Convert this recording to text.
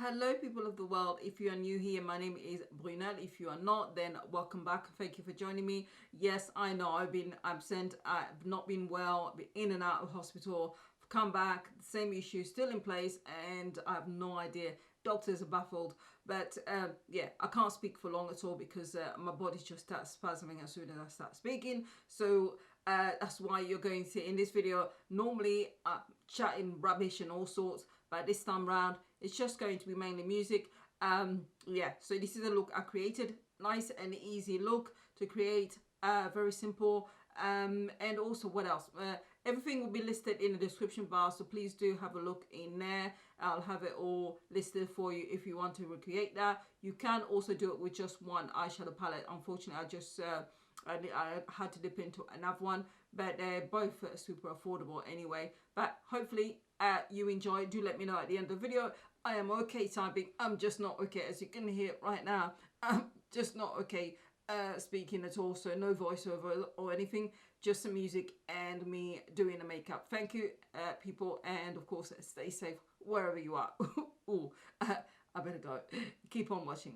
Hello people of the world, if you are new here, my name is Brunel. If you are not, then welcome back. Thank you for joining me. Yes, I know I've been absent, I've not been well, I've been in and out of hospital, I've come back, the same issue still in place, and I have no idea. Doctors are baffled, but yeah, I can't speak for long at all because my body just starts spasming as soon as I start speaking. So that's why you're going to see in this video, normally chatting rubbish and all sorts, but this time round it's just going to be mainly music. Yeah, so this is a look I created, nice and easy look to create, very simple. And also, what else, everything will be listed in the description bar, so please do have a look in there. I'll have it all listed for you if you want to recreate that. You can also do it with just one eyeshadow palette. Unfortunately, I had to dip into another one, but they're both super affordable anyway. But hopefully you enjoy. Do let me know at the end of the video. I am okay typing, I'm just not okay, as you can hear right now. I'm just not okay speaking at all, so no voiceover or anything, just some music and me doing the makeup. Thank you people, and of course stay safe wherever you are. Ooh, I better go. Keep on watching.